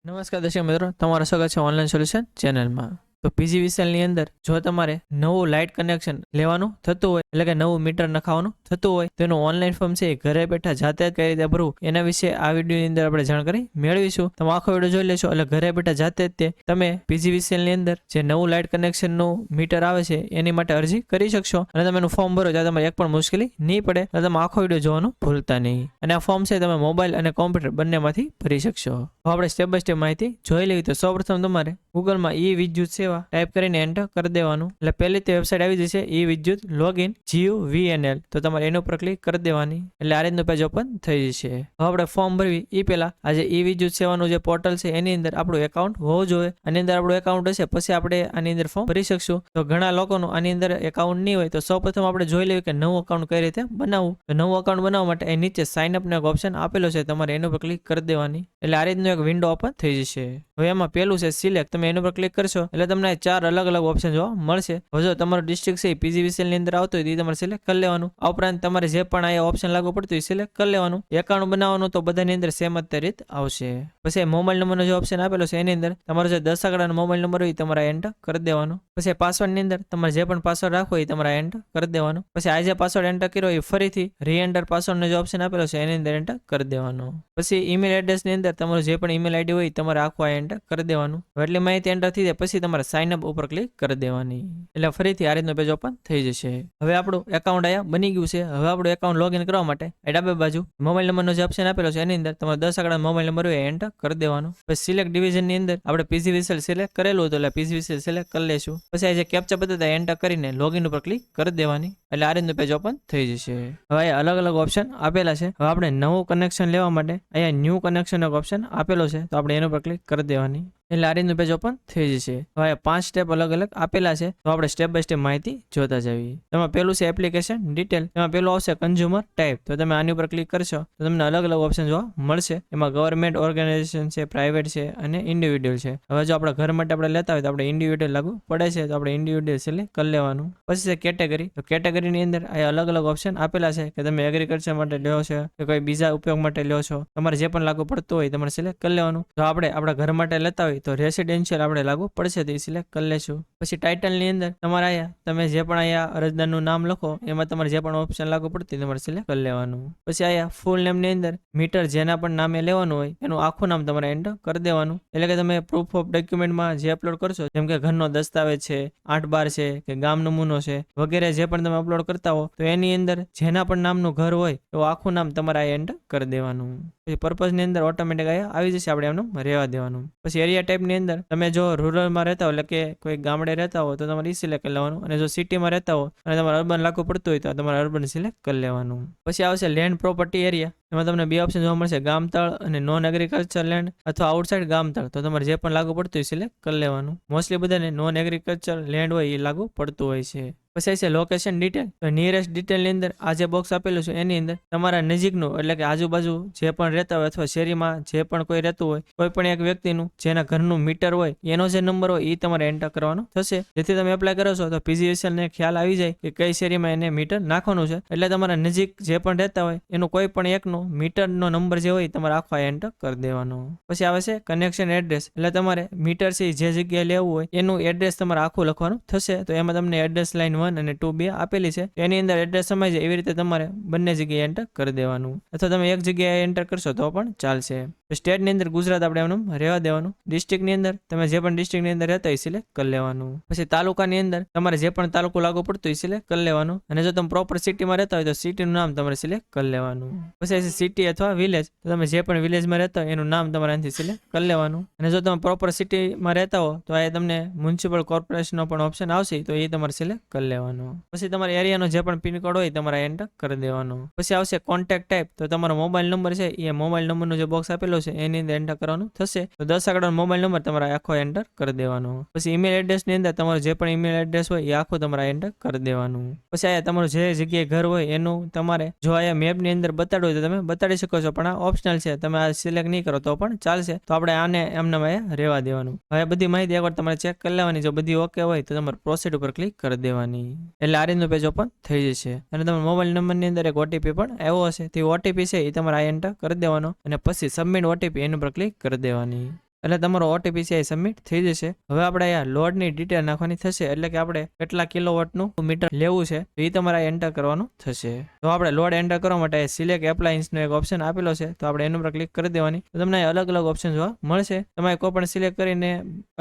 નમસ્કાર દર્શક મિત્રો, તમારું સ્વાગત છે ઓનલાઈન સોલ્યુશન ચેનલમાં। તો પીજીવીસીએલની અંદર જો તમારે નવું લાઇટ કનેક્શન લેવાનું થતું હોય, એટલે કે નવું મીટર નખાવવાનું થતું હોય, તો એનું ઓનલાઈન ફોર્મ છે એ ઘરે બેઠા જાતે જ કઈ રીતે ભરવું એના વિશે આ વિડીયોની અંદર આપણે જાણકારી મેળવીશું। તમે આખો વિડીયો જોઈ લેશો એટલે ઘરે બેઠા જાતે જ તમે પીજીવીસીએલની અંદર જે નવું લાઇટ કનેક્શનનું મીટર આવે છે એની માટે અરજી કરી શકશો અને તમે એનું ફોર્મ ભરો ત્યારે તમારે એક પણ મુશ્કેલી નહીં પડે। એટલે તમે આખો વિડીયો જોવાનું ભૂલતા નહીં અને આ ફોર્મ છે તમે મોબાઈલ અને કોમ્પ્યુટર બંનેમાંથી ભરી શકશો। હવે આપણે સ્ટેપ બાય સ્ટેપ માહિતી જોઈ લેવી। તો સૌપ્રથમ તમારે ગૂગલમાં ઈ વિદ્યુત સેવા ટાઈપ કરીને એન્ટર કરી દેવાનું એટલે પહેલી તે વેબસાઇટ આવી જશે ઈ વિદ્યુત લોગિન GUVNL। તો તમારે એના ઉપર ક્લિક કરી દેવાની એટલે આ રીતનું પેજ ઓપન થઈ જશે। હવે આપણે ફોર્મ ભરવી એ પહેલા આજે ઈ વિદ્યુત સેવાનું જે પોર્ટલ છે એની અંદર આપણું એકાઉન્ટ હોવું જોઈએ। આની અંદર આપણું એકાઉન્ટ હશે પછી આપણે આની અંદર ફોર્મ ભરી શકશું। તો ઘણા લોકોનું આની અંદર એકાઉન્ટ નહીં હોય, તો સૌપ્રથમ આપણે જોઈ લેવું કે નવું એકાઉન્ટ કઈ રીતે બનાવવું। તો નવું એકાઉન્ટ બનાવવા માટે અહીં નીચે સાઇન અપનો એક ઓપ્શન આપેલો છે, તમારે એના ઉપર ક્લિક કરી દેવાની એટલે આ રીતનું એક વિન્ડો ઓપન થઈ જશે। હવે એમાં પેલું છે સિલેક્ટ, તમે એના પર ક્લિક કરશો એટલે તમને 4 અલગ અલગ ઓપ્શન જોવા મળશે। હવે જો તમારો ડિસ્ટ્રિક્ટ છે પીજીવીસીએલ ની અંદર આવતો હોય તો એ તમારે સિલેક્ટ કરી લેવાનું। આ ઉપરાંત તમારે જે પણ આ ઓપ્શન લાગુ પડતું હોય સિલેક્ટ કરી લેવાનું। એકાઉન્ટ બનાવવાનું તો બધાની અંદર સેમ જ રીત આવશે। પછી મોબાઈલ નંબરનો જે ઓપ્શન આપેલો છે એની અંદર તમારો જે 10 આંકડાનો મોબાઈલ નંબર હોય તમારે એન્ટર કરી દેવાનો। પછી પાસવર્ડ ની અંદર તમારે જે પણ પાસવર્ડ રાખવો હોય તમારે એન્ટર કરી દેવાનો। પછી આ જે પાસવર્ડ એન્ટર કર્યો એ ફરીથી રીએન્ટર પાસવર્ડ નો જે ઓપ્શન આપેલો છે એની અંદર એન્ટર કરી દેવાનો। પછી ઈમેલ એડ્રેસ ની અંદર તમારું જે પણ ઈમેલ આઈડી હોય તમારે આખું આ એન્ટર કરી દેવાનું। એટલી માહિતી એન્ટર થઈ જાય પછી તમારે સાઇન અપ ઉપર ક્લિક કરી દેવાની એટલે ફરીથી આ રીતનું પેજ ઓપન થઈ જશે। હવે આપણું એકાઉન્ટ આયા બની ગયું છે। હવે આપણું એકાઉન્ટ લોગિન કરવા માટે ડાબે બાજુ મોબાઈલ નંબરનો જે ઓપ્શન આપેલો છે એની અંદર તમારે 10 આંકડા મોબાઈલ નંબર હોય એન્ટર કરી દેવાનો। પછી સિલેક્ટ ડિવિઝન ની અંદર આપણે પીજીવીસીએલ સિલેક્ટ કરેલું હતું એટલે પીજીવીસીએલ સિલેક્ટ કરી લેશું। પછી આ જે કેપ્ચા બતાવતા એન્ટર કરીને લોગિન ઉપર ક્લિક કરી દેવાની એટલે આ રીતનું પેજ ઓપન થઈ જશે। હવે અલગ અલગ ઓપ્શન આપેલા છે। હવે આપણે નવું કનેક્શન લેવા માટે અહીંયા ન્યૂ કનેક્શન એક ઓપ્શન આપેલો છે, તો આપણે એના પર ક્લિક કરી દેવાની એટલે આ રીતનું પેજ ઓપન થઈ જશે। હવે 5 સ્ટેપ અલગ અલગ આપેલા છે, તો આપણે સ્ટેપ બાય સ્ટેપ માહિતી જોતા જઈએ। એમાં પેલું છે એપ્લિકેશન ડિટેલ, એમાં પેલું આવશે કન્ઝ્યુમર ટાઈપ, તો તમે આની ઉપર ક્લિક કરશો તો તમને અલગ અલગ ઓપ્શન જોવા મળશે। એમાં ગવર્મેન્ટ ઓર્ગેનાઇઝેશન છે, પ્રાઇવેટ છે અને ઇન્ડિવિડ્યુઅલ છે। હવે જો આપણા ઘર માટે આપણે લેતા હોય તો આપણે ઇન્ડિવિડ્યુઅલ લાગુ પડે છે, તો આપણે ઇન્ડિવિડ્યુઅલ સિલેક્ટ કરી લેવાનું। પછી છે કેટેગરી, તો કેટેગરીની અંદર આ અલગ અલગ ઓપ્શન આપેલા છે કે તમે એગ્રીકલ્ચર માટે લ્યો છો કે કોઈ બીજા ઉપયોગ માટે લ્યો છો, તમારે જે પણ લાગુ પડતું હોય તમારે સિલેક્ટ કરી લેવાનું। જો આપણે આપણા ઘર માટે લેતા હોય તો રેસિડેન્શિયલ આપણે લાગુ પડશે તો એ સિલેક્ટ કરી લેશું। પછી ટાઇટલની અંદર તમારે અહીંયા તમે જે પણ અહીંયા અરજદારનું નામ લખો એમાં તમારે જે પણ ઓપ્શન લાગુ પડતું તમારે સિલેક્ટ કરી લેવાનું। પછી અહીંયા ફૂલ નેમની અંદર મીટર જેના પણ નામે લેવાનું હોય એનું આખું નામ તમારે એન્ટર કરી દેવાનું। એટલે કે તમે પ્રૂફ ઓફ ડોક્યુમેન્ટમાં જે અપલોડ કરશો, જેમ કે ઘરનો દસ્તાવેજ છે, 8/12 છે કે ગામ નમૂનો છે વગેરે જે પણ તમે અપલોડ કરતા હો તો એની અંદર જેના પણ નામનું ઘર હોય તો આખું નામ તમારે આ એન્ટર કરી દેવાનું। પછી પર્પઝ ની અંદર ઓટોમેટિક આવી જશે, આપણે એમનું રહેવા દેવાનું। પછી એરિયા ટાઈપ ની અંદર તમે જો રૂરલમાં રહેતા હો એટલે કે કોઈ ગામડે રહેતા હો તો તમારે સિલેક્ટ કરી લેવાનું, અને જો સિટીમાં રહેતા હો અને તમારે અર્બન લાગુ પડતું હોય તો તમારે અર્બન સિલેક્ટ કરી લેવાનું। પછી આવશે લેન્ડ પ્રોપર્ટી એરિયા, એમાં તમને 2 ઓપ્શન જોવા મળશે, ગામતળ અને નોન એગ્રીકલ્ચર લેન્ડ અથવા આઉટસાઇડ ગામતળ, તો તમારે જે પણ લાગુ પડતું હોય સિલેક્ટ કરી લેવાનું। મોસ્ટલી બધાને નોન એગ્રીકલ્ચર લેન્ડ હોય એ લાગુ પડતું હોય છે। પછી છે લોકેશન ડિટેલ, તો નિયરેસ્ટ ડિટેલની અંદર આ જે બોક્સ આપેલું છે એની અંદર તમારા નજીકનું એટલે કે આજુબાજુ જે પણ રહેતા હોય અથવા શેરીમાં જે પણ કોઈ રહેતું હોય કોઈ પણ એક વ્યક્તિનું જેના ઘરનું મીટર હોય એનો જે નંબર હોય એ તમારે એન્ટર કરવાનો થશે, જેથી તમે એપ્લાય કરો છો તો પીજીવીસીએલ ને ખ્યાલ આવી જાય કે કઈ શેરીમાં એને મીટર નાખવાનું છે। એટલે તમારા નજીક જે પણ રહેતા હોય એનું કોઈ પણ એકનો મીટરનો નંબર જે હોય તમારે આખો એન્ટર કરી દેવાનો। પછી આવે છે કનેક્શન એડ્રેસ, એટલે તમારે મીટર છે જે જગ્યાએ લેવું હોય એનું એડ્રેસ તમારે આખું લખવાનું થશે। તો એમાં તમને એડ્રેસ લાઈન 1 અને 2 બે આપેલી છે, એની અંદર એડ્રેસ સમાય જાય એવી રીતે તમારે બંને જગ્યાએ એન્ટર કરી દેવાનું, અથવા તમે એક જગ્યાએ એન્ટર કરશો તો પણ ચાલશે। સ્ટેટ ની અંદર ગુજરાત આપણે એમનું રહેવા દેવાનું। ડિસ્ટ્રિક્ટ ની અંદર તમે જે પણ ડિસ્ટ્રિક્ટ ની અંદર રહેતા હોય સિલેક્ટ કરી લેવાનું। પછી તાલુકાની અંદર તમારે જે પણ તાલુકો લાગુ પડતું હોય સિલેક્ટ કરી લેવાનું, અને જો તમે પ્રોપર સિટીમાં રહેતા હોય તો સિટીનું નામ તમારે સિલેક્ટ કરી લેવાનું। પછી સિટી અથવા વિલેજ, તો તમે જે પણ વિલેજમાં રહેતા હોય એનું નામ તમારે અહીંથી સિલેક્ટ કરી લેવાનું। અને જો તમે પ્રોપર સિટીમાં રહેતા હો તો આ તમને મ્યુનિસિપલ કોર્પોરેશનનો પણ ઓપ્શન આવશે, તો એ તમારે સિલેક્ટ કરી લેવાનું। પછી તમારા એરિયાનો જે પણ પિનકોડ હોય તમારે એન્ટર કરી દેવાનો। પછી આવશે કોન્ટેક્ટ ટાઈપ, તો તમારો મોબાઈલ નંબર છે એ મોબાઈલ નંબરનો જે બોક્સ આપેલો છે એની અંદર એન્ટર કરવાનું થશે, તો 10 આંકડાનો મોબાઈલ નંબર તમારે આખો એન્ટર કરી દેવાનો। પછી ઈમેલ એડ્રેસ ની અંદર તમારું જે પણ ઈમેલ એડ્રેસ હોય એ આખું તમારે એન્ટર કરી દેવાનું। પછી આયા તમારું જે જગ્યાએ ઘર હોય એનું તમારે જો આયા મેપ ની અંદર બતાડવું હોય તો તમે બતાડી શકો છો, પણ આ ઓપ્શનલ છે, તમે આ સિલેક્ટ નહીં કરો તો પણ ચાલશે, તો આપણે આને એમને રહેવા દેવાનું। હવે બધી માહિતી એકવાર તમારે ચેક કરી લેવાની, જો બધી ઓકે હોય તો તમારે પ્રોસીડ ઉપર ક્લિક કરી દેવાની એટલે આ રીતનું પેજ ઓપન થઈ જશે। અને તમારા મોબાઈલ નંબરની અંદર એક ઓટીપી પણ આવ્યો હશે, તે ઓટીપી છે એ તમારે આ એન્ટર કરી દેવાનો અને પછી સબમિટ ઓટીપી એની પર ક્લિક કરી દેવાની। એટલે તમારો ઓટીપી છે એ સબમિટ થઈ જશે. હવે આપણે અહીંયા લોડની ડિટેલ નાખવાની થશે, એટલે કે આપણે કેટલા કિલોવોટનું મીટર લેવું છે એ તમારે એન્ટર કરવાનું થશે. તો આપણે લોડ એન્ટર કરવા માટે સિલેક્ટ એપ્લાયન્સનો એક ઓપ્શન આપેલો છે, તો આપણે એના પર ક્લિક કરી દેવાની. તો તમને અલગ અલગ ઓપ્શન જોવા મળશે. તમે કોઈ પણ સિલેક્ટ કરીને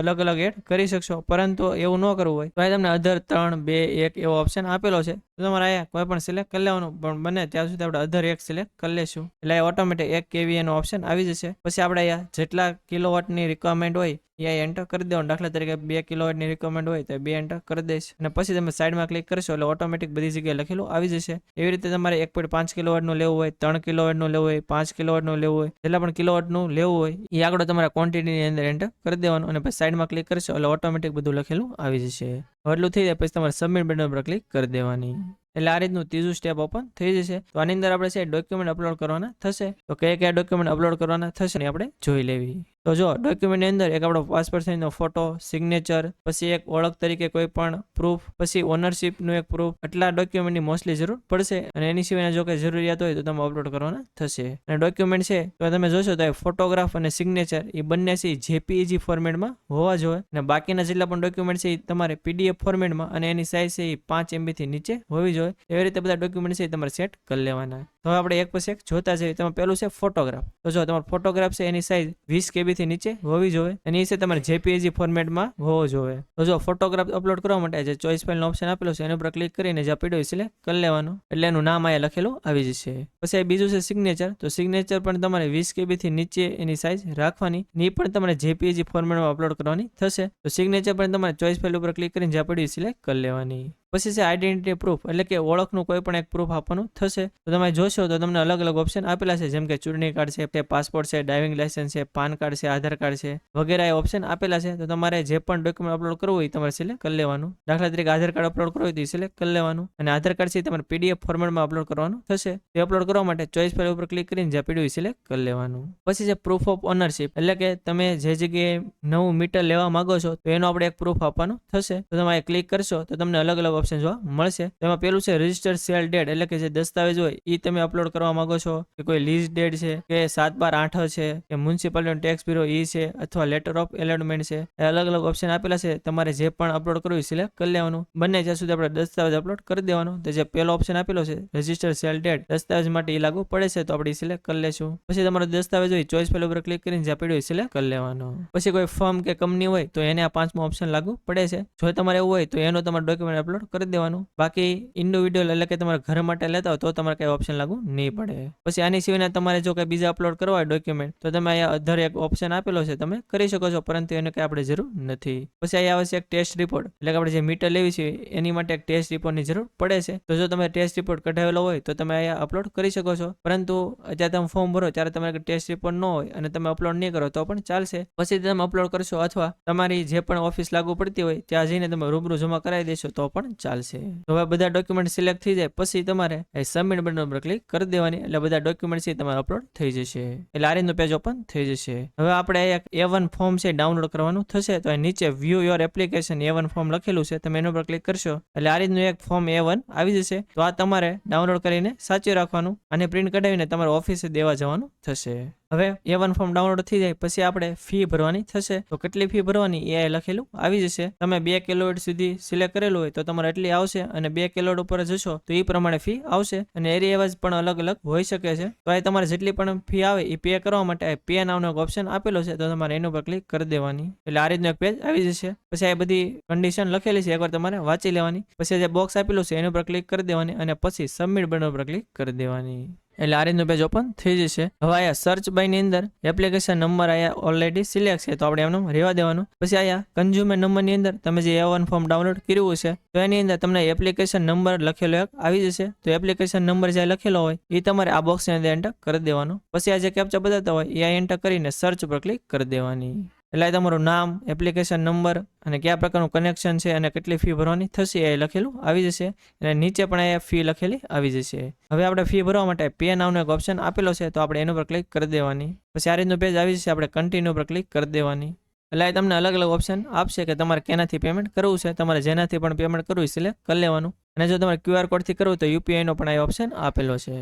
અલગ અલગ એડ કરી શકશો, પરંતુ એવું ન કરવું હોય તો તમને અધર 3, 2, 1 એવો ઓપ્શન આપેલો છે. તો તમારે અહીંયા કોઈ પણ સિલેક્ટ કરી લેવાનું, પણ બને ત્યાં સુધી આપણે અધર 1 સિલેક્ટ કરી લેશું, એટલે ઓટોમેટિક 1 kVA નો ઓપ્શન આવી જશે. પછી આપણે અહીંયા જેટલા કિલોવોટની રિક્વાયરમેન્ટ હોય એ એન્ટર કરી દેવાનું. દાખલા તરીકે 2 કિલોવોટની રિક્વાયરમેન્ટ હોય તો 2 એન્ટર કરી દઈશ, અને પછી તમે સાઈડમાં ક્લિક કરશો એટલે ઓટોમેટિક બધી જગ્યાએ લખેલું આવી જશે. એવી રીતે તમારે 1.5 કિલોવોટનું લેવું હોય, 3 કિલોવોટનું લેવું હોય, 5 કિલોવોટનું લેવું હોય, જેટલા પણ કિલોવોટનું લેવું હોય એ આગળ તમારા ક્વોન્ટિટીની અંદર એન્ટર કરી દેવાનું, અને પછી સાઈડમાં ક્લિક કરશો એટલે ઓટોમેટિક બધું લખેલું આવી જશે. એટલું થઈ જાય પછી તમારે સબમિટ બટન પર ક્લિક કરી દેવાની, એટલે આ રીતનું ત્રીજું સ્ટેપ ઓપન થઈ જશે. તો આની અંદર આપણે છે ડોક્યુમેન્ટ અપલોડ કરવાના થશે. તો કયા ડોક્યુમેન્ટ અપલોડ કરવાના થશે ને આપણે જોઈ લેવી. તો જો ડોક્યુમેન્ટની અંદર એક આપણો પાસપોર્ટ સાઇઝનો ફોટો, સિગ્નેચર, પછી એક ઓળખ તરીકે કોઈ પણ પ્રૂફ, પછી ઓનરશિપનું એક પ્રૂફ, આટલા ડોક્યુમેન્ટની મોસ્ટલી જરૂર પડશે. અને એની સિવાયના જો કંઈ જરૂરિયાત હોય તો તમે અપલોડ કરવાના થશે. અને ડોક્યુમેન્ટ છે તો તમે જોશો તો ફોટોગ્રાફ અને સિગ્નેચર એ બંને છે જેપીઈજી ફોર્મેટમાં હોવા જોઈએ, અને બાકીના જેટલા પણ ડોક્યુમેન્ટ છે એ તમારે પીડીએફ ફોર્મેટમાં, અને એની સાઇઝ છે એ 5 MB થી નીચે હોવી જોઈએ. એવી રીતે બધા ડોક્યુમેન્ટ છે એ તમારે સેટ કરી લેવાના. તો આપણે એક પછી એક જોતા જઈએ. તમે પેલું છે ફોટોગ્રાફ. તો જો તમારો ફોટોગ્રાફ છે એની સાઇઝ 20 KB થી નીચે હોવી જોઈએ, અને એ છે તમારે જેપીઈજી ફોર્મેટમાં હોવો જોઈએ. તો જો ફોટોગ્રાફ અપલોડ કરવા માટે જે ચોઇસ ફાઇલનો ઓપ્શન આપેલો છે એના ઉપર ક્લિક કરીને જે પીડીએફ સિલેક્ટ કરી લેવાનું, એટલે એનું નામ અહીંયા લખેલું આવી જશે. પછી બીજું છે સિગ્નેચર. તો સિગ્નેચર પણ તમારે 20 KB થી નીચે એની સાઇઝ રાખવાની, એ પણ તમારે જેપીઈજી ફોર્મેટમાં અપલોડ કરવાની થશે. તો સિગ્નેચર પણ તમારે ચોઇસ ફાઇલ ઉપર ક્લિક કરીને જે પીડીએફ સિલેક્ટ કરી લેવાની. પછી છે આઈડેન્ટિટી પ્રૂફ, એટલે કે ઓળખનું કોઈ પણ એક પ્રૂફ આપવાનું થશે. તો તમે જોશો તો તમને અલગ અલગ ઓપ્શન આપેલા છે, જેમ કે ચૂંટણી કાર્ડ છે, પાસપોર્ટ છે, ડ્રાઇવિંગ લાયસન્સ છે, પાન કાર્ડ છે, આધાર કાર્ડ છે, વગેરે એ ઓપ્શન આપેલા છે. તો તમારે જે પણ ડોક્યુમેન્ટ અપલોડ કરવું હોય તમારે સિલેક્ટ કરી લેવાનું. દાખલા તરીકે આધાર કાર્ડ અપલોડ કરવું હોય તો સિલેક્ટ કરી લેવાનું, અને આધાર કાર્ડ છે તમારે પીડીએફ ફોર્મેટમાં અપલોડ કરવાનું થશે. તે અપલોડ કરવા માટે ચોઇસ ફાઇલ ઉપર ક્લિક કરીને જે પીડીએફ સિલેક્ટ કરી લેવાનું. પછી છે પ્રૂફ ઓફ ઓનરશિપ, એટલે કે તમે જે જગ્યાએ નવું મીટર લેવા માંગો છો તો એનો આપણે એક પ્રૂફ આપવાનું થશે. તો તમે ક્લિક કરશો તો તમને અલગ અલગ ઓપ્શન જોવા મળશે. તેમાં પેલું છે રજિસ્ટર્ડ સેલ ડેટ, એટલે કે જે દસ્તાવેજ હોય એ તમે અપલોડ કરવા માંગો છો, કે કોઈ લીઝ ડેટ છે, કે 7/12/8 છે, કે મ્યુનિસિપાલિટી ટેક્સ બ્યુરો ઈ છે, અથવા લેટર ઓફ એલોટમેન્ટ છે. એ અલગ અલગ ઓપ્શન આપેલા છે. તમારે જે પણ અપલોડ કરવું એ સિલેક્ટ કરી લેવાનું. બંને જ્યાં સુધી આપણે દસ્તાવેજ અપલોડ કરી દેવાનું. તો જે પેલો ઓપ્શન આપેલો છે રજિસ્ટર્ડ સેલ ડેટ, દસ્તાવેજ માટે એ લાગુ પડે છે, તો આપણે સિલેક્ટ કરી લેશું. પછી તમારો દસ્તાવેજ હોય ચોઇસ ફાઇલ ઉપર ક્લિક કરીને જે પીડીએફ સિલેક્ટ કરી લેવાનો. પછી કોઈ ફર્મ કે કંપની હોય તો એને આ 5મો ઓપ્શન લાગુ પડે છે. જો તમારે એવું હોય તો એનો તમારે ડોક્યુમેન્ટ અપલોડ કરી દેવાનું. બાકી ઇન્ડિવિડ્યુઅલ, એટલે કે તમારા ઘર માટે લેતા હોય તો તમારે કઈ ઓપ્શન લાગુ નહીં પડે. પછી આની સિવાયના તમારે જો કઈ બીજા અપલોડ કરવા હોય ડોક્યુમેન્ટ તો તમે અહીંયા અધર એક ઓપ્શન આપેલો છે, તમે કરી શકો છો, પરંતુ એને કઈ આપણે જરૂર નથી. પછી અહીંયા આવે છે એક ટેસ્ટ રિપોર્ટ, એટલે કે આપણે જે મીટર લેવી છે એની માટે એક ટેસ્ટ રિપોર્ટની જરૂર પડે છે. તો જો તમે ટેસ્ટ રિપોર્ટ કઢાવેલો હોય તો તમે અહીંયા અપલોડ કરી શકો છો, પરંતુ જ્યારે તમે ફોર્મ ભરો ત્યારે તમારે ટેસ્ટ રિપોર્ટ ન હોય અને તમે અપલોડ નહીં કરો તો પણ ચાલશે. પછી તમે અપલોડ કરશો, અથવા તમારી જે પણ ઓફિસ લાગુ પડતી હોય ત્યાં જઈને તમે રૂબરૂ જમા કરાવી દેશો તો પણ ચાલશે. તો હવે બધા ડોક્યુમેન્ટ સિલેક્ટ થઈ જાય પછી તમારે સબમિટ બટન ઉપર ક્લિક કરી દેવાની, એટલે બધા ડોક્યુમેન્ટ છે તમારે અપલોડ થઈ જશે. એટલે આ રીતનું પેજ ઓપન થઈ જશે. હવે આપણે એક A1 ફોર્મ છે ડાઉનલોડ કરવાનું થશે. તો નીચે view your application A1 form લખેલું છે, તમે એના પર ક્લિક કરશો એટલે આ રીતનું એક ફોર્મ A1 આવી જશે. તો આ તમારે ડાઉનલોડ કરીને સાચવી રાખવાનું, અને પ્રિન્ટ કઢાવીને તમારે ઓફિસે દેવા જવાનું થશે. હવે A1 ફોર્મ ડાઉનલોડ થઈ જાય પછી આપણે ફી ભરવાની થશે. તો કેટલી ફી ભરવાની એ લખેલું આવી જશે. તમે 2 કિલોવોટ સુધી સિલેક્ટ કરેલું હોય તો તમારે એટલી આવશે, અને 2 કિલોવોટ ઉપર જશો તો એ પ્રમાણે ફી આવશે. અને એરી એવાજ પણ અલગ અલગ હોઈ શકે છે. તો આ તમારે જેટલી પણ ફી આવે એ પે કરવા માટે પે નામનો એક ઓપ્શન આપેલો છે, તો તમારે એના ઉપર ક્લિક કરી દેવાની, એટલે આ રીતનું એક પેજ આવી જશે. પછી આ બધી કન્ડિશન લખેલી છે એકવાર તમારે વાંચી લેવાની. પછી જે બોક્સ આપેલું છે એના ઉપર ક્લિક કરી દેવાની, અને પછી સબમિટ બટન ઉપર ક્લિક કરી દેવાની, એટલે આ રીતનું પેજ ઓપન થઈ જશે. હવે અહીંયા સર્ચ બાય ની અંદર એપ્લિકેશન નંબર અહીંયા ઓલરેડી સિલેક્ટ છે, તો આપણે એમનું રહેવા દેવાનું. પછી અહીંયા કન્ઝ્યુમર નંબરની અંદર તમે જે A1 ફોર્મ ડાઉનલોડ કર્યું છે તો એની અંદર તમને એપ્લિકેશન નંબર લખેલો એક આવી જશે. તો એપ્લિકેશન નંબર જે લખેલો હોય એ તમારે આ બોક્સની અંદર એન્ટર કરી દેવાનો. પછી આ જે કેપ્ચા બતાવતા હોય એ એન્ટર કરીને સર્ચ ઉપર ક્લિક કરી દેવાની, એટલે તમારું નામ, એપ્લિકેશન નંબર અને કયા પ્રકારનું કનેક્શન છે અને કેટલી ફી ભરવાની થશે એ લખેલું આવી જશે. અને નીચે પણ અહીંયા ફી લખેલી આવી જશે. હવે આપણે ફી ભરવા માટે પે નામનો એક ઓપ્શન આપેલો છે, તો આપણે એના પર ક્લિક કરી દેવાની. પછી આ રીતનું પેજ આવી જશે. આપણે કન્ટિન્યુ પર ક્લિક કરી દેવાની, એટલે તમને અલગ અલગ ઓપ્શન આપશે કે તમારે કેનાથી પેમેન્ટ કરવું છે. તમારે જેનાથી પણ પેમેન્ટ કરવું સિલેક્ટ કરી લેવાનું. અને જો તમારે QR કોડથી કરવું તો UPI નો પણ આ ઓપ્શન આપેલો છે.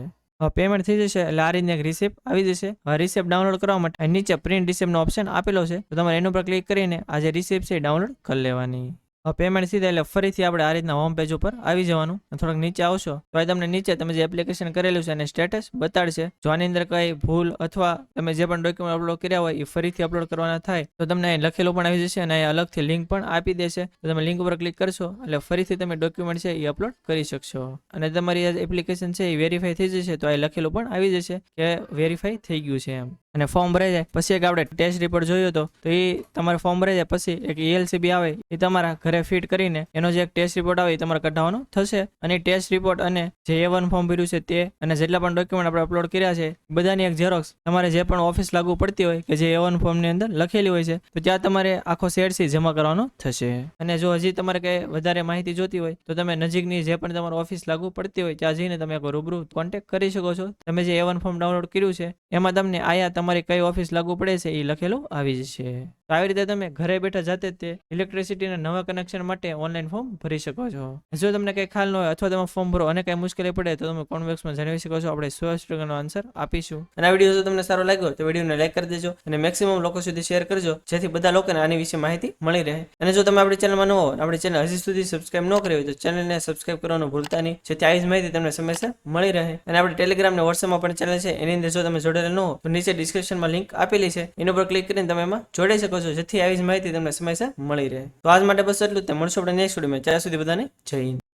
પેમેન્ટ થઈ જશે એટલે આ રીતની એક રિસિપ્ટ આવી જશે. હવે રિસિપ્ટ ડાઉનલોડ કરવા માટે અહીં નીચે પ્રિન્ટ રિસિપ્ટનો ઓપ્શન આપેલો છે, તો તમારે એના પર ક્લિક કરીને આ જે રિસિપ્ટ છે એ ડાઉનલોડ કરી લેવાની. પેમેન્ટ સીધા એટલે ફરીથી આપણે આ રીતના હોમ પેજ ઉપર આવી જવાનું. થોડોક નીચે આવશો તો તમને નીચે તમે જે એપ્લિકેશન કરેલું છે એને સ્ટેટસ બતાડશે. જો આની અંદર કઈ ભૂલ અથવા તમે જે પણ ડોક્યુમેન્ટ અપલોડ કર્યા હોય એ ફરીથી અપલોડ કરવાના થાય તો તમને અહીં લખેલું પણ આવી જશે અને અહીં અલગથી લિંક પણ આપી દેશે. તો તમે લિંક ઉપર ક્લિક કરશો એટલે ફરીથી તમે ડોક્યુમેન્ટ છે એ અપલોડ કરી શકશો અને તમારી એપ્લિકેશન છે એ વેરીફાઈ થઈ જશે. તો અહીં લખેલું પણ આવી જશે કે વેરીફાઈ થઈ ગયું છે એમ. અને ફોર્મ ભરાઈ જાય પછી એક આપણે ટેસ્ટ રિપોર્ટ જોયો હતો, તો એ તમારે ફોર્મ ભરાઈ જાય પછી એક ELCB આવે એ તમારા ઘરે ફિટ કરીને એનો જે એક ટેસ્ટ રિપોર્ટ આવે એ તમારે કઢાવવાનો થશે. અને ટેસ્ટ રિપોર્ટ અને જે A1 ફોર્મ ભર્યું છે તે અને જેટલા પણ ડોક્યુમેન્ટ આપણે અપલોડ કર્યા છે બધાની એક ઝેરોક્સ તમારે જે પણ ઓફિસ લાગુ પડતી હોય કે જે A1 ફોર્મની અંદર લખેલી હોય છે તો ત્યાં તમારે આખો શેરસી જમા કરવાનો થશે. અને જો હજી તમારે કંઈ વધારે માહિતી જોતી હોય તો તમે નજીકની જે પણ તમારું ઓફિસ લાગુ પડતી હોય ત્યાં જઈને તમે રૂબરૂ કોન્ટેક્ટ કરી શકો છો. તમે જે A1 ફોર્મ ડાઉનલોડ કર્યું છે એમાં તમને આયા તમારી કઈ ઓફિસ લાગુ પડે છે એ લખેલું આવી જશે. તો આવી રીતે તમે ઘરે બેઠા જાતે તે ઇલેક્ટ્રિસિટીના નવા કનેક્શન માટે ઓનલાઈન ફોર્મ ભરી શકો છો. જો તમને કંઈ ખ્યાલ ન હોય અથવા તમે ફોર્મ ભરો અને કંઈ મુશ્કેલી પડે તો તમે કોમેન્ટ બોક્સમાં જણાવી શકો છો. આપણે 100% આન્સર આપીશું. અને આ વિડીયો જો તમને સારો લાગ્યો તો વિડીયોને લાઈક કરી દેજો અને મેક્સિમમ લોકો સુધી શેર કરજો જેથી બધા લોકોને આની વિશે માહિતી મળી રહે. અને જો તમે આપણી ચેનલમાં ન હો આપણી ચેનલ હજી સુધી સબસ્ક્રાઇબ ન કરી હોય તો ચેનલને સબસ્ક્રાઇબ કરવાનું ભૂલતા નહીં, જેથી આવી જ માહિતી તમને સમયસર મળી રહે. અને આપણે ટેલિગ્રામ અને વોટ્સએપમાં પણ ચેનલ છે એની અંદર જો તમે જોડેલા ન હો તો નીચે ડિસ્ક્રિપ્શનમાં લિંક આપેલી છે એના પર ક્લિક કરીને તમે એમાં જોડાઈ શકો છો, જેથી આવી જ માહિતી તમને સમયસર મળી રહે. તો આજ માટે બસ એટલું જ. મળશું આપણે નેક્સ્ટ વિડીયોમાં. ત્યાં સુધી બધાને જય હિન્દ.